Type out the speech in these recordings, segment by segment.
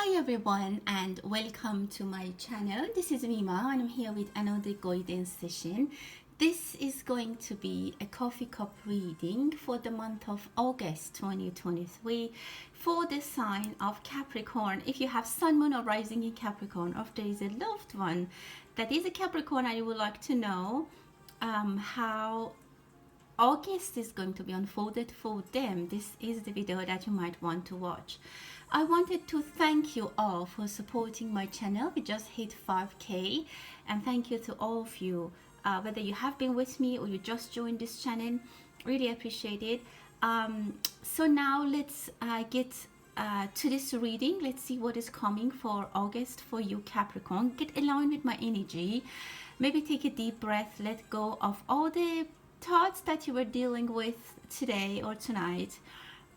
Hi everyone and welcome to my channel. This is Mima and I'm here with another guidance session. This is going to be a coffee cup reading for the month of August 2023 for the sign of Capricorn. If you have Sun, Moon or Rising in Capricorn, or if there is a loved one that is a Capricorn and you would like to know how August is going to be unfolded for them, this is the video that you might want to watch. I wanted to thank you all for supporting my channel. We just hit 5k, and thank you to all of you, whether you have been with me or you just joined this channel. Really appreciate it. So now let's get to this reading. Let's see what is coming for August for you Capricorn. Get aligned with my energy. Maybe take a deep breath, let go of all the thoughts that you were dealing with today or tonight.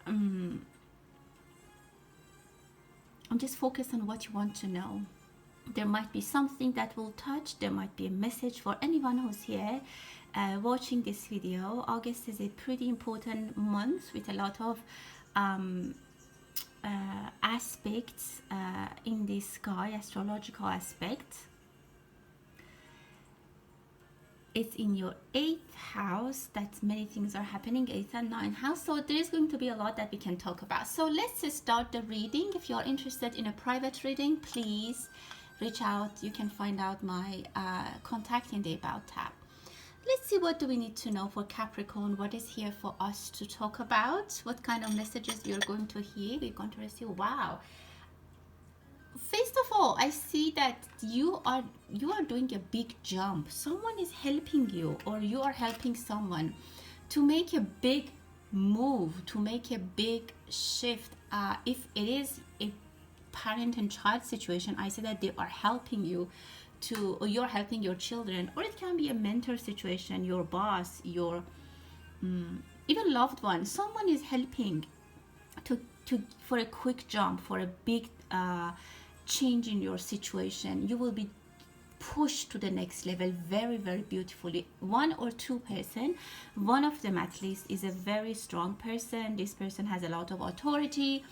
And just focus on what you want to know. There might be something that will touch. There might be a message for anyone who's here watching this video. August is a pretty important month with a lot of aspects in the sky, astrological aspects. It's in your 8th house that many things are happening, 8th and 9th house. So there's going to be a lot that we can talk about. So let's start the reading. If you're interested in a private reading, please reach out. You can find out my contact in the About tab. Let's see, what do we need to know for Capricorn? What is here for us to talk about? What kind of messages we are going to hear? We're going to receive. Wow. First of all, I see that you are doing a big jump. Someone is helping you, or you are helping someone to make a big move, to make a big shift. If it is a parent and child situation, I say that they are helping you to, or you're helping your children, or it can be a mentor situation, your boss, your even loved one. Someone is helping to for a quick jump, for a big change in your situation. You will be pushed to the next level very, very beautifully. One or two person, one of them at least, is a very strong person. This person has a lot of authority,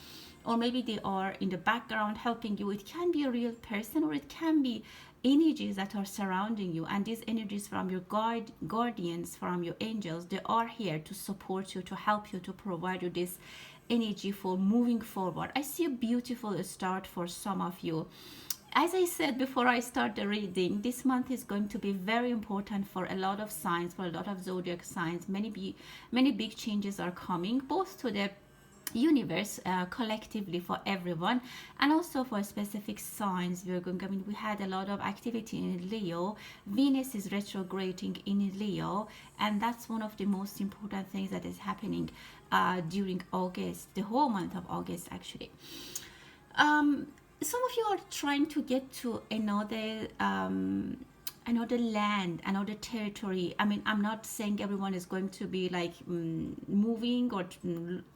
or maybe they are in the background helping you. It can be a real person, or it can be energies that are surrounding you, and these energies from your guardians, from your angels, they are here to support you, to help you, to provide you this energy for moving forward. I see a beautiful start for some of you. As I said before I start the reading, this month is going to be very important for a lot of signs, for a lot of zodiac signs. Many big changes are coming, both to the universe collectively for everyone, and also for specific signs. We had a lot of activity in Leo. Venus is retrograding in Leo, and that's one of the most important things that is happening during August, the whole month of August actually. Some of you are trying to get to another land, another territory. I mean, I'm not saying everyone is going to be like moving or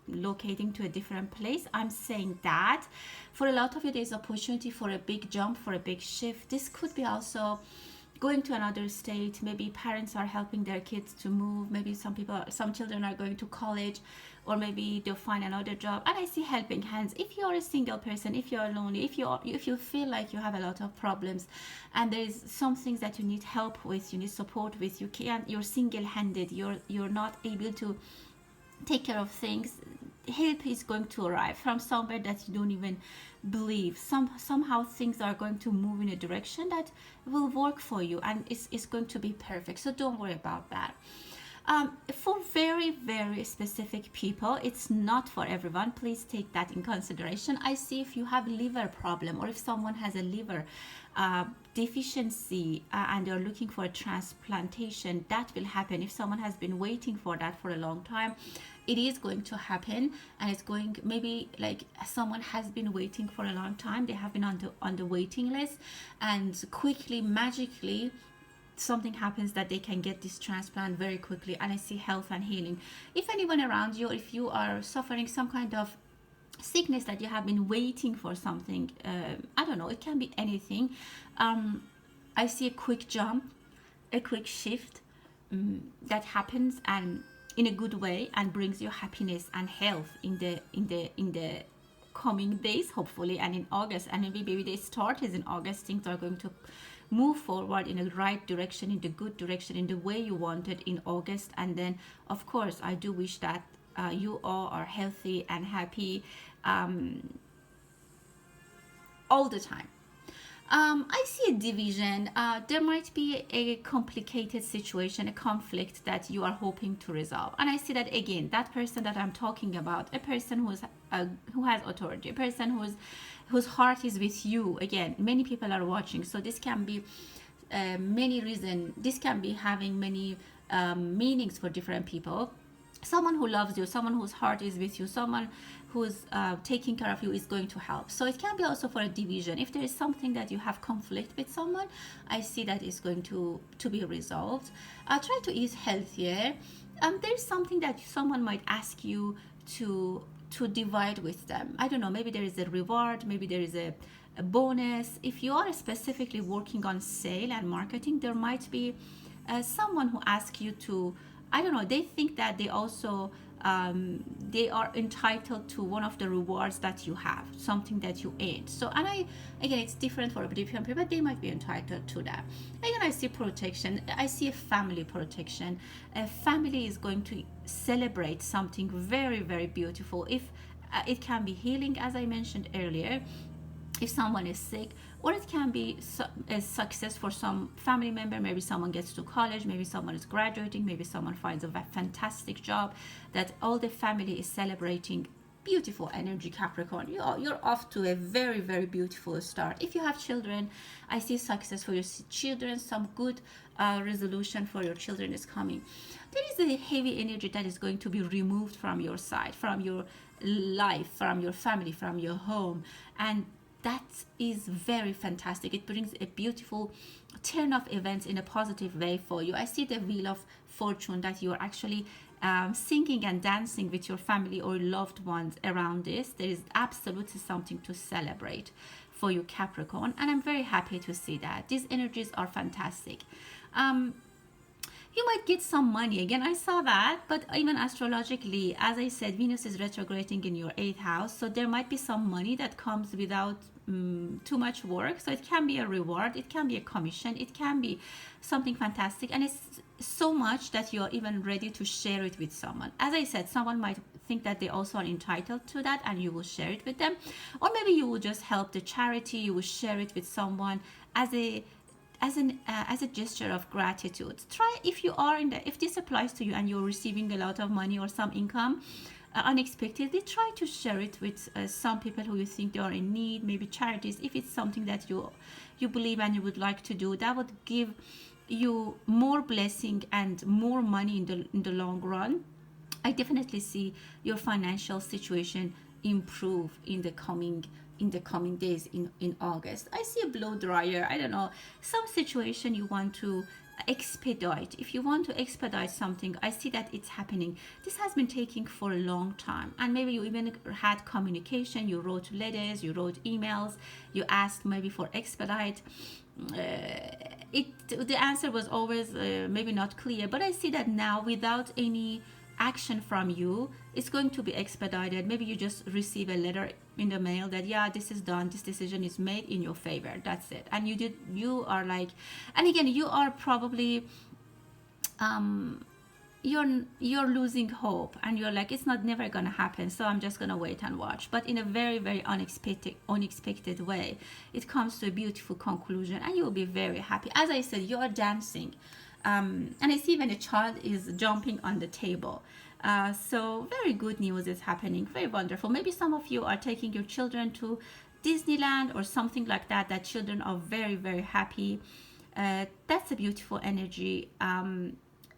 locating to a different place. I'm saying that for a lot of you, there's opportunity for a big jump, for a big shift. This could be also going to another state. Maybe parents are helping their kids to move. Maybe some children are going to college, or maybe they'll find another job. And I see helping hands. If you're a single person, if you're lonely, if you feel like you have a lot of problems and there's some things that you need help with, you need support with, you're single-handed, you're not able to take care of things, help is going to arrive from somewhere that you don't even believe. Somehow things are going to move in a direction that will work for you, and it's going to be perfect. So don't worry about that. For very, very specific people, it's not for everyone. Please take that in consideration. I see if you have liver problem, or if someone has a liver deficiency and they're looking for a transplantation, that will happen. If someone has been waiting for that for a long time, it is going to happen. And it's going, maybe like someone has been waiting for a long time, they have been on the waiting list, and quickly, magically, something happens that they can get this transplant very quickly. And I see health and healing. If anyone around you, if you are suffering some kind of sickness that you have been waiting for something, I don't know, it can be anything. I see a quick jump, a quick shift that happens, and in a good way, and brings you happiness and health in the coming days, hopefully, and in August, and maybe they start is in August, things are going to move forward in the right direction, in the good direction, in the way you wanted in August. And then, of course, I do wish that you all are healthy and happy all the time. I see a division. There might be a complicated situation, a conflict that you are hoping to resolve. And I see that again, that person that I'm talking about, a person who has authority, a person whose heart is with you. Again, many people are watching, so this can be many reasons. This can be having many meanings for different people. Someone who loves you, someone whose heart is with you, someone who's taking care of you is going to help. So it can be also for a division. If there is something that you have conflict with someone, I see that is going to be resolved. Try to eat healthier. There's something that someone might ask you to divide with them. I don't know, maybe there is a reward, maybe there is a bonus. If you are specifically working on sale and marketing, there might be someone who asks you to, I don't know, they think that they also they are entitled to one of the rewards that you have, something that you ate. So, and again, it's different for different people, but they might be entitled to that. Again, I see protection. I see a family protection. A family is going to celebrate something very, very beautiful. If it can be healing, as I mentioned earlier, if someone is sick, or it can be a success for some family member. Maybe someone gets to college, maybe someone is graduating, maybe someone finds a fantastic job, that all the family is celebrating. Beautiful energy, Capricorn. You're off to a very, very beautiful start. If you have children, I see success for your children. Some good resolution for your children is coming. There is a heavy energy that is going to be removed from your side, from your life, from your family, from your home, and that is very fantastic. It brings a beautiful turn of events in a positive way for you. I see the Wheel of Fortune, that you are actually singing and dancing with your family or loved ones around this. There is absolutely something to celebrate for you, Capricorn, and I'm very happy to see that. These energies are fantastic. You might get some money. Again, I saw that, but even astrologically, as I said, Venus is retrograding in your 8th house, so there might be some money that comes without too much work. So it can be a reward, it can be a commission, it can be something fantastic, and it's so much that you're even ready to share it with someone. As I said, someone might think that they also are entitled to that, and you will share it with them, or maybe you will just help the charity, you will share it with someone as a gesture of gratitude. Try, if you are if this applies to you and you're receiving a lot of money or some income unexpectedly, try to share it with some people who you think they are in need, maybe charities. If it's something that you believe and you would like to do, that would give you more blessing and more money in the long run. I definitely see your financial situation improve in the coming days in August. I see a blow dryer. I don't know, some situation you want to expedite. If you want to expedite something, I see that it's happening. This has been taking for a long time, and maybe you even had communication, you wrote letters, you wrote emails, you asked maybe for expedite. The answer was always maybe not clear, but I see that now, without any action from you, it's going to be expedited. Maybe you just receive a letter in the mail that, yeah, this is done, this decision is made in your favor, that's it. And you are like, and again, you are probably you're losing hope, and you're like, it's not never gonna happen, so I'm just gonna wait and watch. But in a very, very unexpected way, it comes to a beautiful conclusion, and you'll be very happy. As I said, you are dancing, and I see even a child is jumping on the table. So very good news is happening, very wonderful. Maybe some of you are taking your children to Disneyland or something like that, that children are very, very happy. That's a beautiful energy.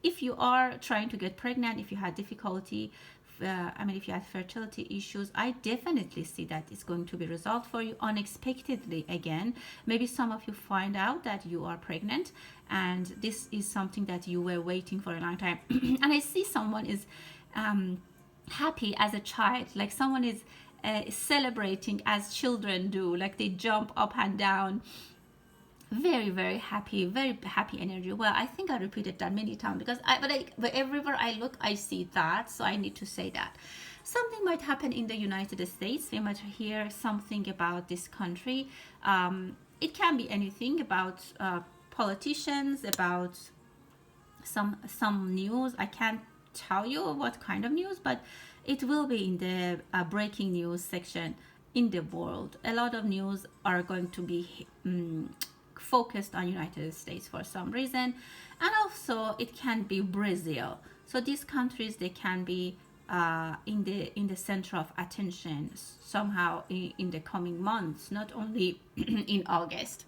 If you are trying to get pregnant, if you had difficulty, if you had fertility issues, I definitely see that it's going to be resolved for you unexpectedly again. Maybe some of you find out that you are pregnant, and this is something that you were waiting for a long time. And I see someone is happy as a child, like someone is celebrating as children do, like they jump up and down. Very, very happy energy. Well, I think I repeated that many times because but everywhere I look I see that, so I need to say that something might happen in the United States. We might hear something about this country. It can be anything about politicians, about some news. I can't tell you what kind of news, but it will be in the breaking news section in the world. A lot of news are going to be focused on United States for some reason, and also it can be Brazil. So these countries, they can be in the center of attention somehow in the coming months, not only in August.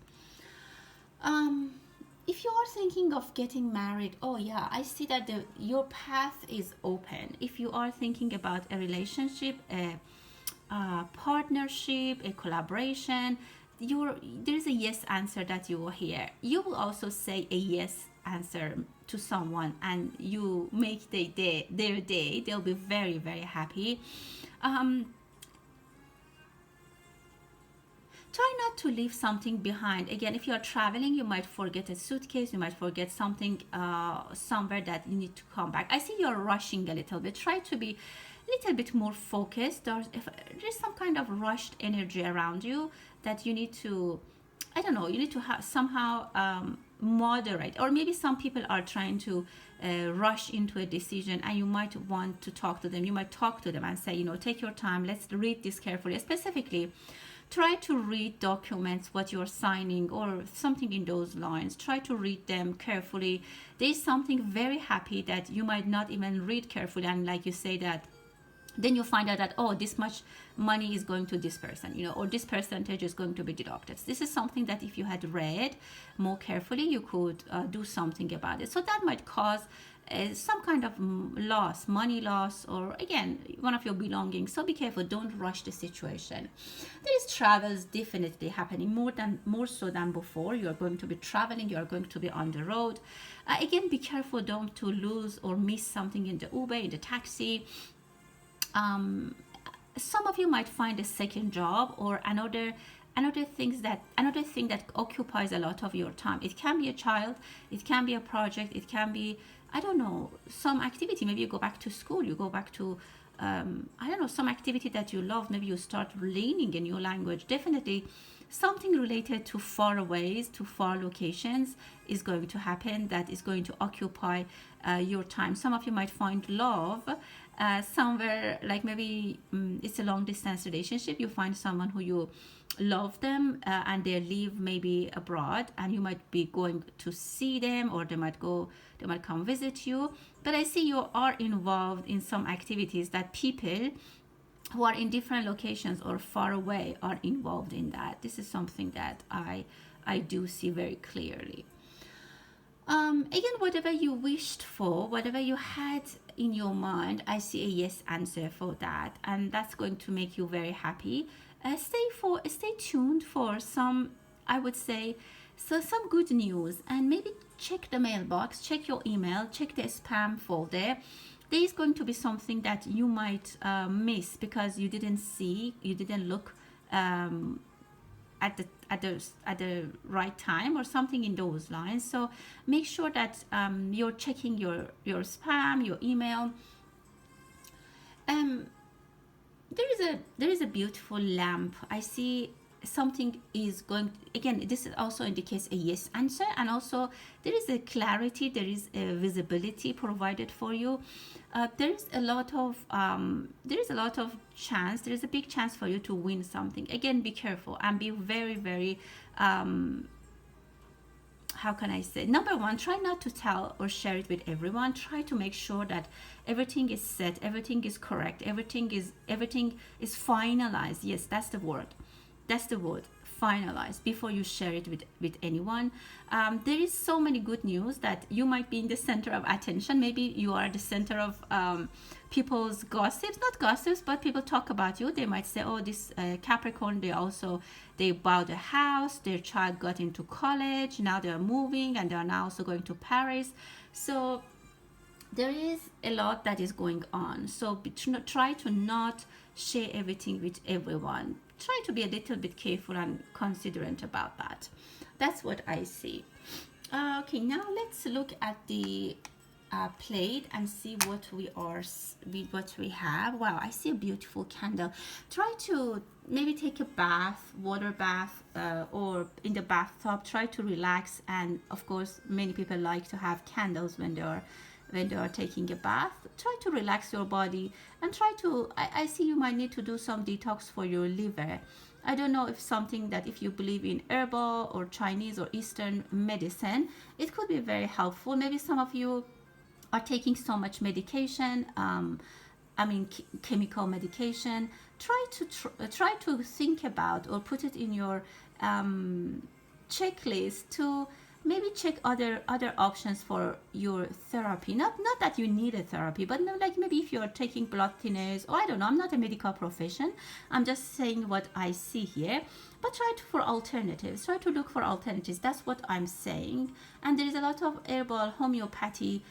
Um, if you are thinking of getting married, oh yeah, I see that your path is open. If you are thinking about a relationship, a partnership, a collaboration, there's a yes answer that you will hear. You will also say a yes answer to someone, and you make their day. They'll be very, very happy. Um, Try not to leave something behind. Again, if you're traveling, you might forget a suitcase, you might forget something somewhere that you need to come back. I see you're rushing a little bit. Try to be a little bit more focused, or if there's some kind of rushed energy around you that you need to, I don't know, you need to have somehow moderate. Or maybe some people are trying to rush into a decision, and you might want to talk to them. You might talk to them and say, take your time, let's read this carefully. Specifically, try to read documents, what you're signing, or something in those lines. Try to read them carefully. There's something very happy that you might not even read carefully, and like you say that, then you find out that, oh, this much money is going to this person, or this percentage is going to be deducted. This is something that if you had read more carefully, you could do something about it. So that might cause some kind of loss, money loss, or again, one of your belongings. So be careful, don't rush the situation. There is travels definitely happening more so than before. You are going to be traveling, you are going to be on the road. Again, be careful don't to lose or miss something in the Uber, in the taxi. Some of you might find a second job, or another thing that occupies a lot of your time. It can be a child, it can be a project, it can be, I don't know, some activity. Maybe you go back to school, you go back to I don't know, some activity that you love. Maybe you start learning a new language. Definitely something related to far aways, to far locations is going to happen, that is going to occupy your time. Some of you might find love somewhere, like maybe it's a long distance relationship. You find someone who you love them, and they live maybe abroad, and you might be going to see them, or they might come visit you. But I see you are involved in some activities that people who are in different locations or far away are involved in that. This is something that I do see very clearly. Again, whatever you wished for, whatever you had in your mind, I see a yes answer for that, and that's going to make you very happy. Stay tuned for some, I would say, some good news, and maybe check the mailbox, check your email, check the spam folder. There is going to be something that you might miss because you didn't look at the right time, or something in those lines. So make sure that you're checking your spam, your email. There is a beautiful lamp. I see something is going, again, this also indicates a yes answer, and also there is a clarity, there is a visibility provided for you. There is a lot of chance, there is a big chance for you to win something. Again, be careful and be very, very how can I say, number one, try not to tell or share it with everyone. Try to make sure that everything is set, everything is correct, everything is finalized. Yes, that's the word, finalized, before you share it with anyone. There is so many good news that you might be in the center of attention. Maybe you are the center of people's gossips, not gossips, but people talk about you. They might say, oh, this Capricorn, they bought a house, their child got into college, now they're moving, and they're now also going to Paris. So there is a lot that is going on. So try to not share everything with everyone. Try to be a little bit careful and considerate about that. That's what I see. Okay, now let's look at the plate and see what we have. Wow, I see a beautiful candle. Try to maybe take a bath, water bath, or in the bathtub. Try to relax, and of course many people like to have candles when they are taking a bath. Try to relax your body and try to, I see you might need to do some detox for your liver. I don't know if something that, if you believe in herbal or Chinese or Eastern medicine, it could be very helpful. Maybe some of you are taking so much medication, chemical medication. Try to think about or put it in your checklist to maybe check other options for your therapy. Not that you need a therapy, but no, like maybe if you're taking blood thinners, or I don't know, I'm not a medical profession, I'm just saying what I see here. But for alternatives, try to look for alternatives. That's what I'm saying. And there is a lot of herbal homeopathy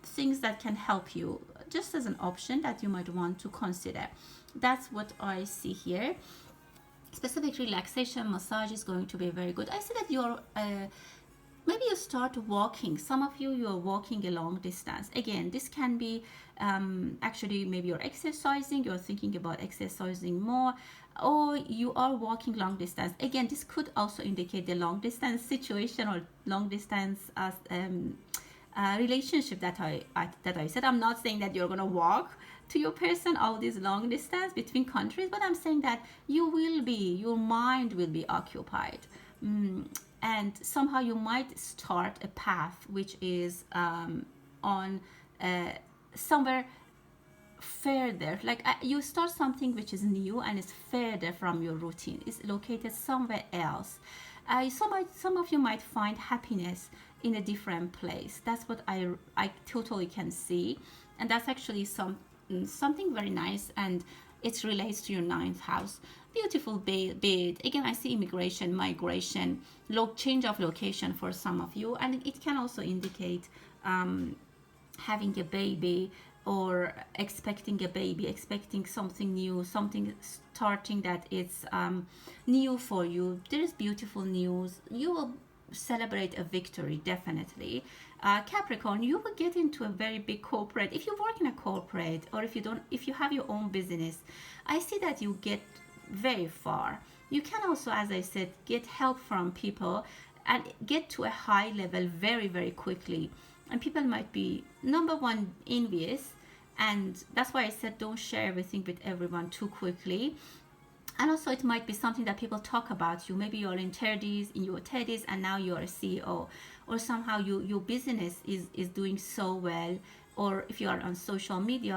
things that can help you, just as an option that you might want to consider. That's what I see here. Specific relaxation massage is going to be very good. I see that you're maybe you start walking. Some of you are walking a long distance. Again, this can be actually maybe you're exercising, you're thinking about exercising more, or you are walking long distance. Again, this could also indicate the long distance situation or long distance as relationship that I said. I'm not saying that you're gonna walk to your person all this long distance between countries, but I'm saying that your mind will be occupied, and somehow you might start a path which is on somewhere further, like you start something which is new and is further from your routine, is located somewhere else. Some of you might find happiness in a different place. That's what I totally can see, and that's actually something very nice, and it relates to your ninth house. Beautiful bed. Again, I see immigration, migration, change of location for some of you, and it can also indicate having a baby or expecting a baby, expecting something new, something starting that is new for you. There is beautiful news. You will celebrate a victory, definitely. Capricorn, you will get into a very big corporate. If you work in a corporate, or if you have your own business, I see that you get very far. You can also, as I said, get help from people and get to a high level very, very quickly. And people might be, number one, envious, and that's why I said don't share everything with everyone too quickly. And also it might be something that people talk about you. Maybe you're in your 30s, and now you're a CEO, or somehow your business is doing so well, or if you are on social media,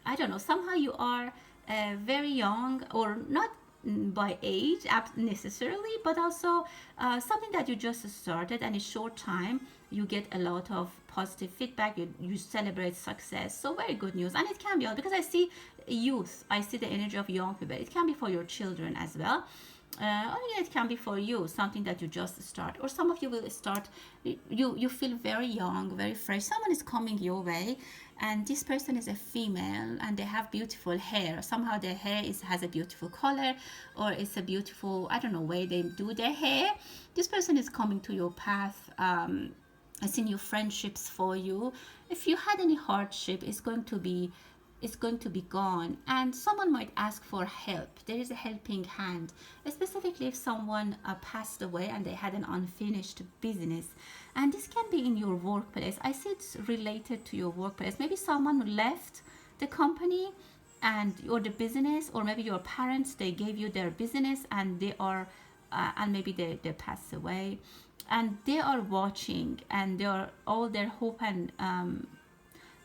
I don't know, somehow you are very young, or not by age necessarily, but also something that you just started, and in short time you get a lot of positive feedback. You celebrate success, so very good news. And it can be, because I see youth, I see the energy of young people. It can be for your children as well. Or it can be for you, something that you just start, or some of you will start. You feel very young, very fresh. Someone is coming your way, and this person is a female, and they have beautiful hair. Somehow their hair has a beautiful color, or it's a beautiful, I don't know, way they do their hair. This person is coming to your path. I see new friendships for you. If you had any hardship, it's going to be gone, and someone might ask for help. There is a helping hand, specifically if someone passed away and they had an unfinished business, and this can be in your workplace. I see it's related to your workplace. Maybe someone left the company or the business, or maybe your parents, they gave you their business, and and maybe they passed away, and they are watching, and all their hope and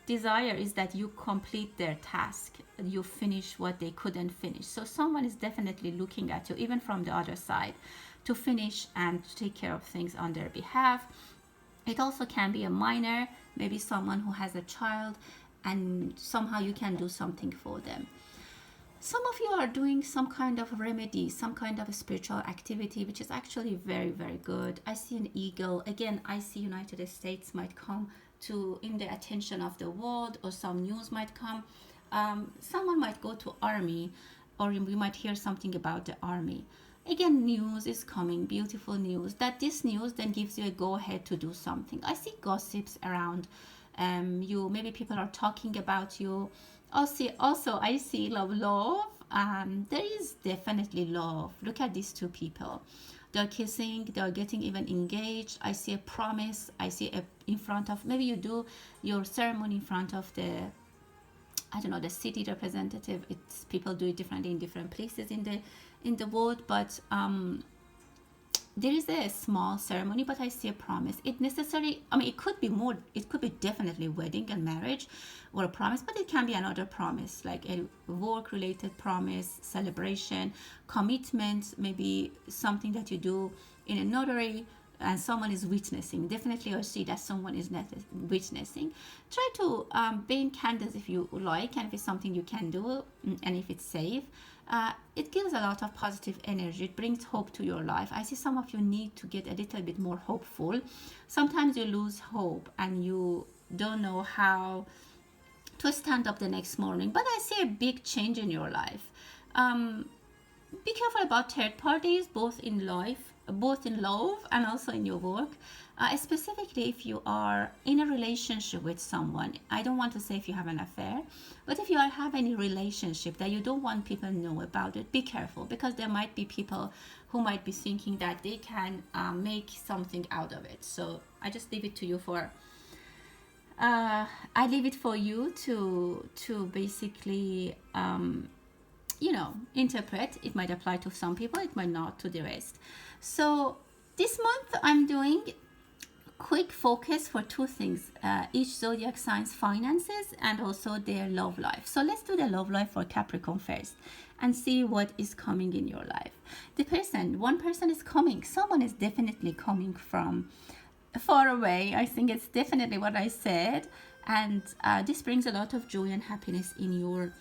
desire is that you complete their task, you finish what they couldn't finish. So someone is definitely looking at you, even from the other side, to finish and to take care of things on their behalf. It also can be a minor, maybe someone who has a child, and somehow you can do something for them. Some of you are doing some kind of remedy, some kind of a spiritual activity, which is actually very, very good. I see an eagle. Again, I see United States might come in the attention of the world, or some news might come. Someone might go to army, or we might hear something about the army. Again, news is coming, beautiful news. That this news then gives you a go ahead to do something. I see gossips around you. Maybe people are talking about you. Also, I see love. There is definitely love. Look at these two people. They're kissing, they're getting even engaged. I see a promise. I see a in front of, maybe you do your ceremony in front of the, I don't know, the city representative. It's, people do it differently in different places in the world, but there is a small ceremony, but I see a promise. It necessarily, I mean, it could be more, it could be definitely wedding and marriage or a promise, but it can be another promise, like a work related promise, celebration, commitment, maybe something that you do in a notary and someone is witnessing. Definitely I see that someone is witnessing. Try to burn candles if you like, and if it's something you can do, and if it's safe. It gives a lot of positive energy. It brings hope to your life. I see some of you need to get a little bit more hopeful. Sometimes you lose hope and you don't know how to stand up the next morning, but I see a big change in your life. Be careful about third parties, both in life, both in love and also in your work. Specifically if you are in a relationship with someone. I don't want to say if you have an affair, but if you have any relationship that you don't want people to know about it, be careful, because there might be people who might be thinking that they can make something out of it. So I just leave it to you for I leave it for you to basically interpret. It might apply to some people, it might not to the rest. So this month I'm doing quick focus for two things, each zodiac sign's finances and also their love life. So let's do the love life for Capricorn first and see what is coming in your life. One person is coming, someone is definitely coming from far away. I think it's definitely what I said, and this brings a lot of joy and happiness in your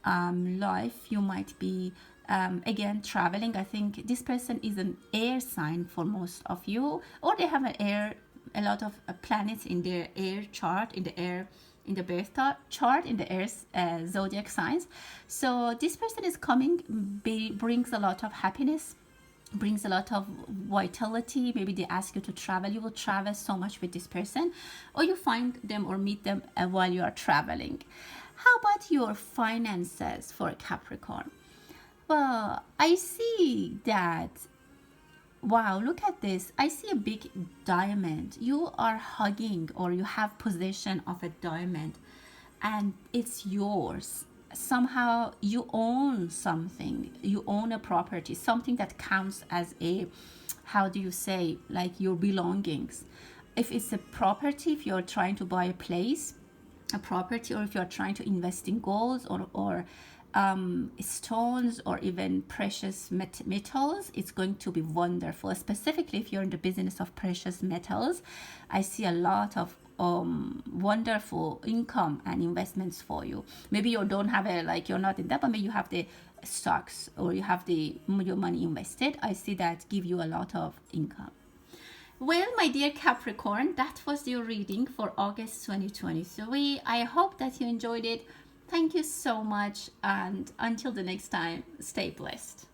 life. You might be again traveling. I think this person is an air sign for most of you, or they have a lot of planets in their air chart, in the birth chart, in the air zodiac signs. So this person is coming, brings a lot of happiness, brings a lot of vitality. Maybe they ask you to travel, you will travel so much with this person, or you find them or meet them while you are traveling. How about your finances for Capricorn? Well, I see that, wow, look at this. I see a big diamond. You are hugging, or you have possession of a diamond and it's yours. Somehow you own something, you own a property, something that counts as a, how do you say, like your belongings. If it's a property, if you're trying to buy a place, a property, or if you're trying to invest in gold or stones or even precious metals, it's going to be wonderful. Specifically if you're in the business of precious metals, I see a lot of wonderful income and investments for you. Maybe you don't have you're not in that, but maybe you have the stocks or you have your money invested. I see that give you a lot of income. Well, my dear Capricorn, that was your reading for August 2023. I hope that you enjoyed it. Thank you so much, and until the next time, stay blessed.